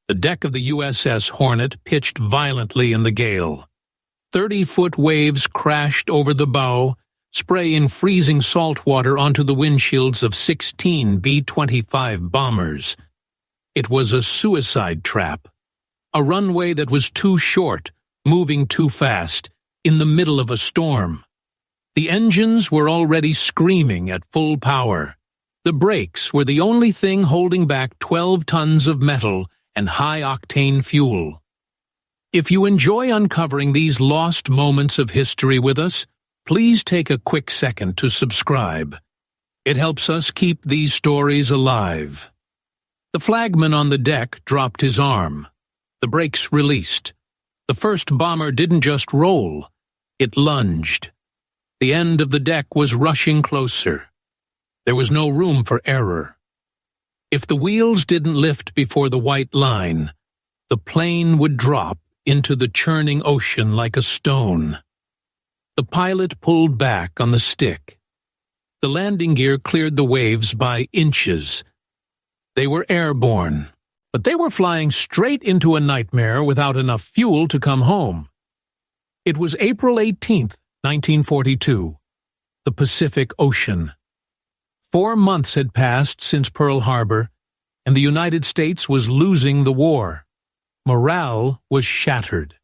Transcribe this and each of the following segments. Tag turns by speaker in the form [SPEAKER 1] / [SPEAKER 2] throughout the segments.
[SPEAKER 1] The deck of the USS Hornet pitched violently in the gale. 30-foot waves crashed over the bow, spraying freezing salt water onto the windshields of 16 B-25 bombers. It was a suicide trap. A runway that was too short, moving too fast, in the middle of a storm. The engines were already screaming at full power. The brakes were the only thing holding back 12 tons of metal and high-octane fuel. If you enjoy uncovering these lost moments of history with us, please take a quick second to subscribe. It helps us keep these stories alive. The flagman on the deck dropped his arm. The brakes released. The first bomber didn't just roll, it lunged. The end of the deck was rushing closer. There was no room for error. If the wheels didn't lift before the white line, the plane would drop into the churning ocean like a stone. The pilot pulled back on the stick. The landing gear cleared the waves by inches. They were airborne, but they were flying straight into a nightmare without enough fuel to come home. It was April 18th, 1942. The Pacific Ocean. 4 months had passed since Pearl Harbor, and the United States was losing the war. Morale was shattered.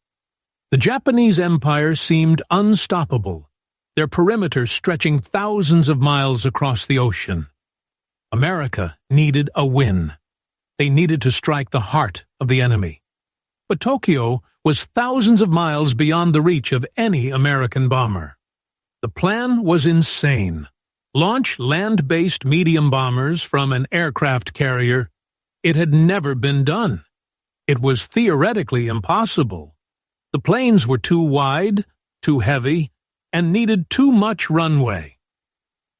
[SPEAKER 1] The Japanese Empire seemed unstoppable, their perimeter stretching thousands of miles across the ocean. America needed a win. They needed to strike the heart of the enemy. But Tokyo was thousands of miles beyond the reach of any American bomber. The plan was insane. Launch land-based medium bombers from an aircraft carrier. It had never been done. It was theoretically impossible. The planes were too wide, too heavy, and needed too much runway.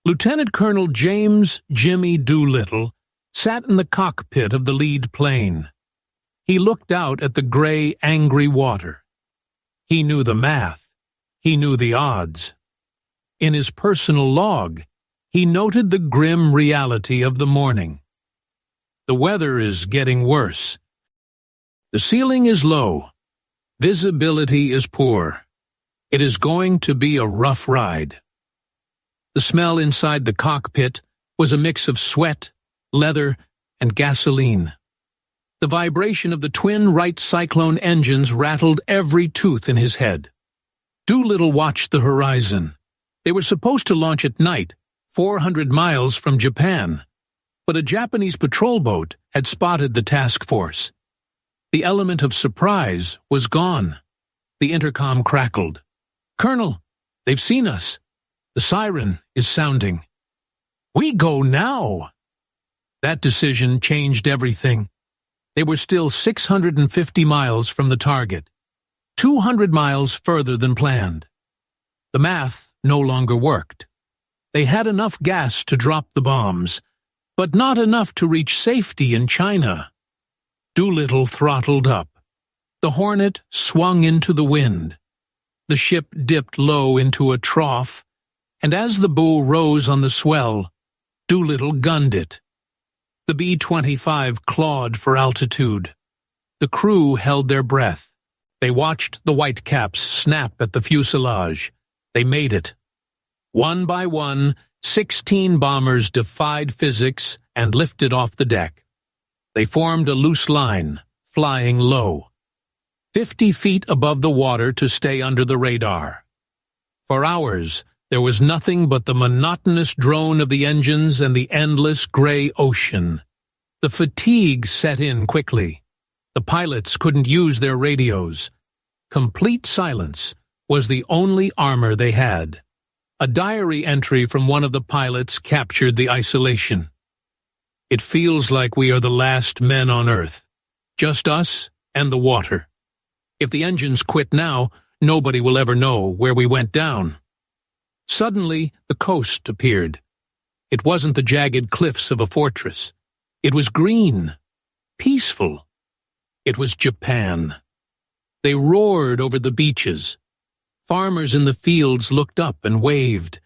[SPEAKER 1] Lieutenant Colonel James "Jimmy" Doolittle sat in the cockpit of the lead plane. He looked out at the gray, angry water. He knew the math. He knew the odds. In his personal log, he noted the grim reality of the morning. The weather is getting worse. The ceiling is low. Visibility is poor. It is going to be a rough ride. The smell inside the cockpit was a mix of sweat, leather, and gasoline. The vibration of the twin Wright Cyclone engines rattled every tooth in his head. Doolittle watched the horizon. They were supposed to launch at night, 400 miles from Japan, but a Japanese patrol boat had spotted the task force. The element of surprise was gone. The intercom crackled. "Colonel, they've seen us. The siren is sounding. We go now." That decision changed everything. They were still 650 miles from the target, 200 miles further than planned. The math no longer worked. They had enough gas to drop the bombs, but not enough to reach safety in China. Doolittle throttled up. The Hornet swung into the wind. The ship dipped low into a trough, and as the bow rose on the swell, Doolittle gunned it. The B-25 clawed for altitude. The crew held their breath. They watched the whitecaps snap at the fuselage. They made it. One by one, 16 bombers defied physics and lifted off the deck. They formed a loose line, flying low, 50 feet above the water to stay under the radar. For hours, there was nothing but the monotonous drone of the engines and the endless gray ocean. The fatigue set in quickly. The pilots couldn't use their radios. Complete silence was the only armor they had. A diary entry from one of the pilots captured the isolation. "It feels like we are the last men on Earth. Just us and the water. If the engines quit now, nobody will ever know where we went down." Suddenly, the coast appeared. It wasn't the jagged cliffs of a fortress. It was green, peaceful. It was Japan. They roared over the beaches. Farmers in the fields looked up and waved,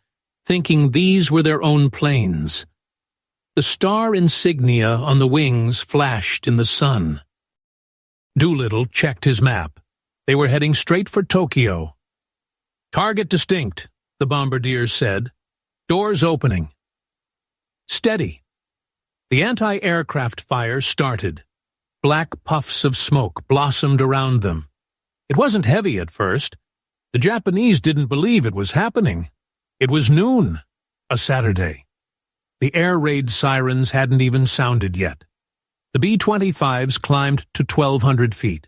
[SPEAKER 1] thinking these were their own planes. The star insignia on the wings flashed in the sun. Doolittle checked his map. They were heading straight for Tokyo. "Target distinct," the bombardier said. "Doors opening." "Steady." The anti-aircraft fire started. Black puffs of smoke blossomed around them. It wasn't heavy at first. The Japanese didn't believe it was happening. It was noon, a Saturday. The air raid sirens hadn't even sounded yet. The B-25s climbed to 1,200 feet.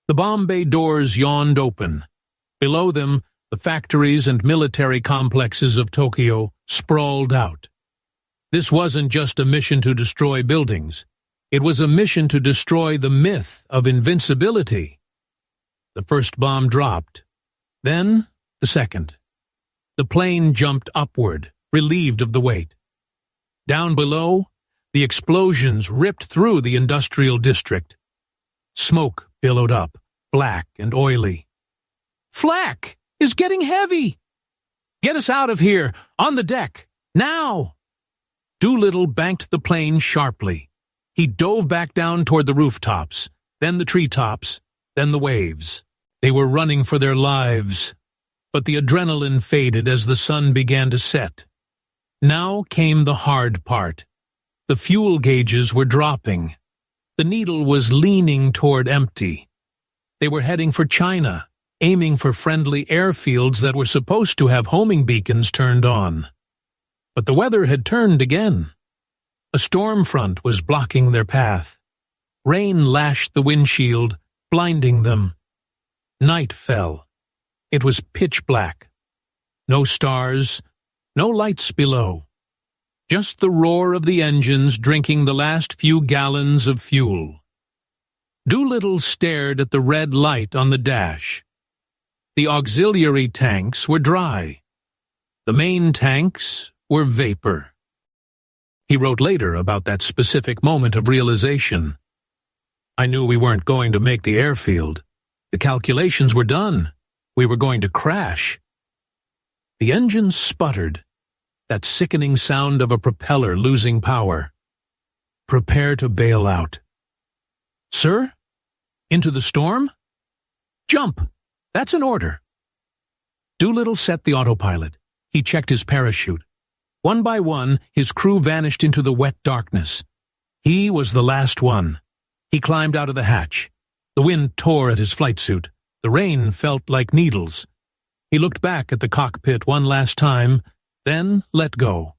[SPEAKER 1] The bomb bay doors yawned open. Below them, the factories and military complexes of Tokyo sprawled out. This wasn't just a mission to destroy buildings. It was a mission to destroy the myth of invincibility. The first bomb dropped. Then the second. The plane jumped upward, relieved of the weight. Down below, the explosions ripped through the industrial district. Smoke billowed up, black and oily. "Flak is getting heavy! Get us out of here, on the deck, now!" Doolittle banked the plane sharply. He dove back down toward the rooftops, then the treetops, then the waves. They were running for their lives, but the adrenaline faded as the sun began to set. Now came the hard part. The fuel gauges were dropping. The needle was leaning toward empty. They were heading for China, aiming for friendly airfields that were supposed to have homing beacons turned on. But the weather had turned again. A storm front was blocking their path. Rain lashed the windshield, blinding them. Night fell. It was pitch black. No stars, no lights below. Just the roar of the engines drinking the last few gallons of fuel. Doolittle stared at the red light on the dash. The auxiliary tanks were dry. The main tanks were vapor. He wrote later about that specific moment of realization. "I knew we weren't going to make the airfield. The calculations were done. We were going to crash." The engines sputtered, that sickening sound of a propeller losing power. "Prepare to bail out." "Sir? Into the storm?" "Jump! That's an order." Doolittle set the autopilot. He checked his parachute. One by one, his crew vanished into the wet darkness. He was the last one. He climbed out of the hatch. The wind tore at his flight suit. The rain felt like needles. He looked back at the cockpit one last time, then let go.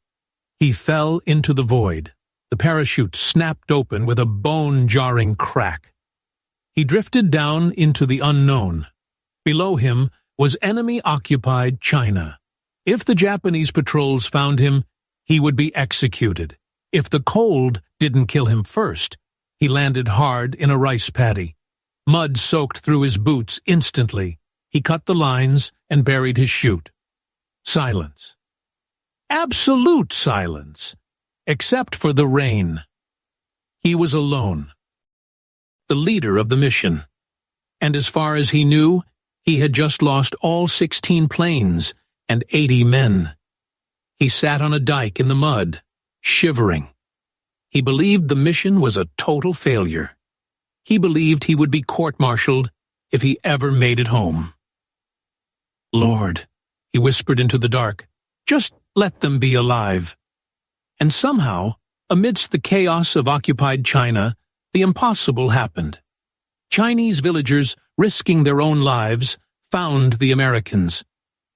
[SPEAKER 1] He fell into the void. The parachute snapped open with a bone-jarring crack. He drifted down into the unknown. Below him was enemy-occupied China. If the Japanese patrols found him, he would be executed. If the cold didn't kill him first, he landed hard in a rice paddy. Mud soaked through his boots instantly. He cut the lines and buried his chute. Silence. Absolute silence, except for the rain. He was alone. The leader of the mission. And as far as he knew, he had just lost all 16 planes and 80 men. He sat on a dike in the mud, shivering. He believed the mission was a total failure. He believed he would be court-martialed if he ever made it home. "Lord," he whispered into the dark, "just let them be alive." And somehow, amidst the chaos of occupied China, the impossible happened. Chinese villagers, risking their own lives, found the Americans.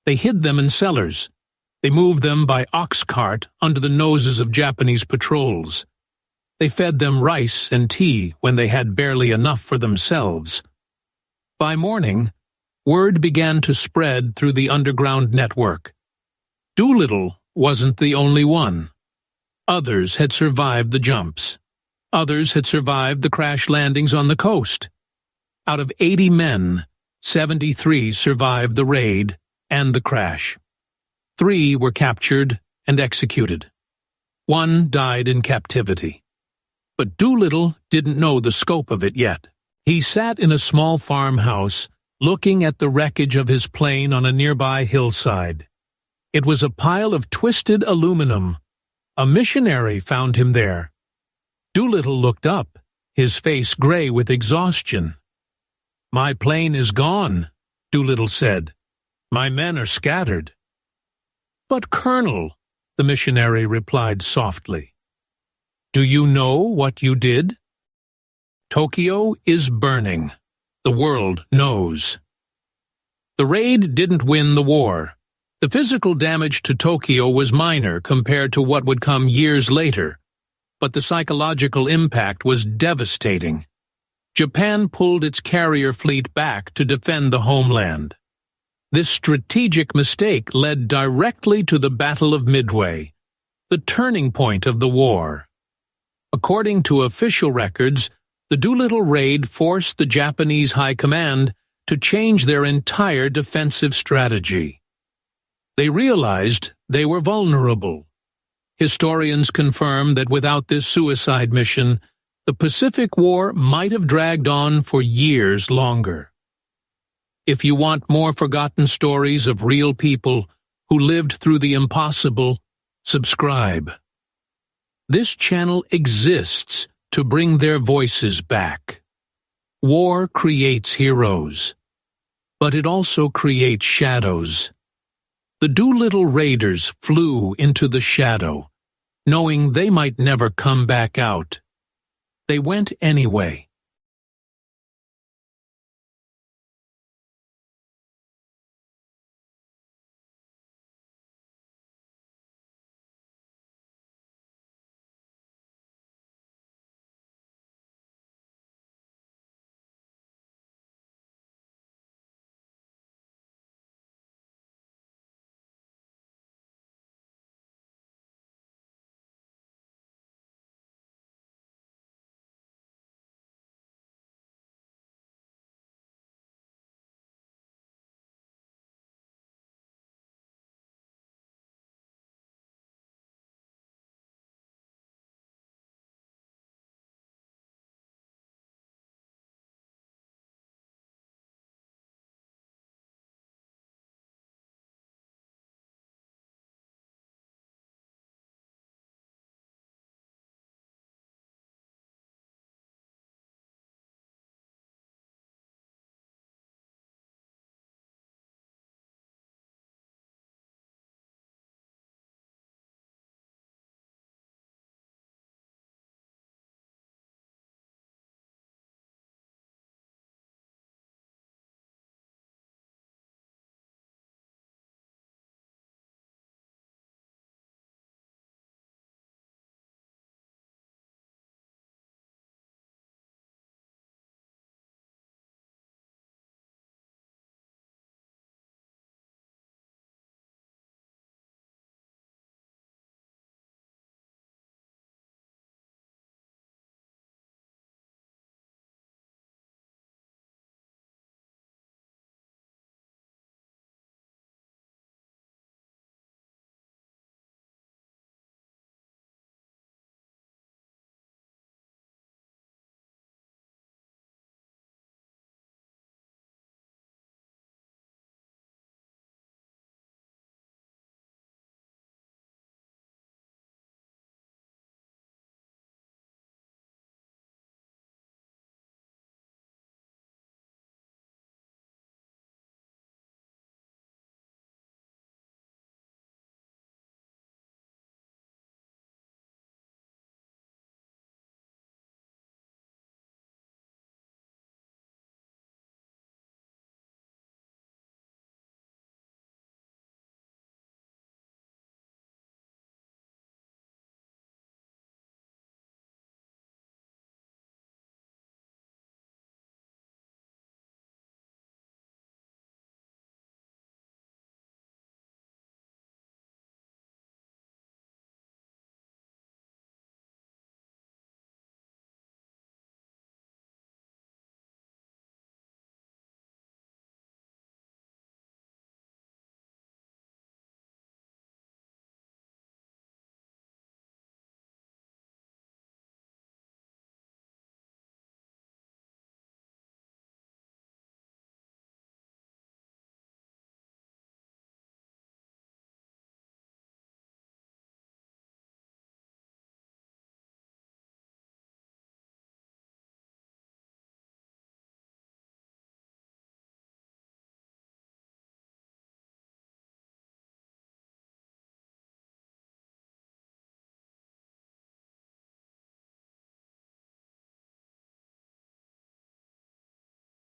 [SPEAKER 1] They hid them in cellars. They moved them by ox cart under the noses of Japanese patrols. They fed them rice and tea when they had barely enough for themselves. By morning, word began to spread through the underground network. Doolittle wasn't the only one. Others had survived the jumps. Others had survived the crash landings on the coast. Out of 80 men, 73 survived the raid and the crash. 3 were captured and executed. 1 died in captivity. But Doolittle didn't know the scope of it yet. He sat in a small farmhouse, looking at the wreckage of his plane on a nearby hillside. It was a pile of twisted aluminum. A missionary found him there. Doolittle looked up, his face gray with exhaustion. "My plane is gone," Doolittle said. "My men are scattered." "But, Colonel," the missionary replied softly, "do you know what you did? Tokyo is burning. The world knows." The raid didn't win the war. The physical damage to Tokyo was minor compared to what would come years later, but the psychological impact was devastating. Japan pulled its carrier fleet back to defend the homeland. This strategic mistake led directly to the Battle of Midway, the turning point of the war. According to official records, the Doolittle Raid forced the Japanese High Command to change their entire defensive strategy. They realized they were vulnerable. Historians confirm that without this suicide mission, the Pacific War might have dragged on for years longer. If you want more forgotten stories of real people who lived through the impossible, subscribe. This channel exists to bring their voices back. War creates heroes, but it also creates shadows. The Doolittle Raiders flew into the shadow, knowing they might never come back out. They went anyway,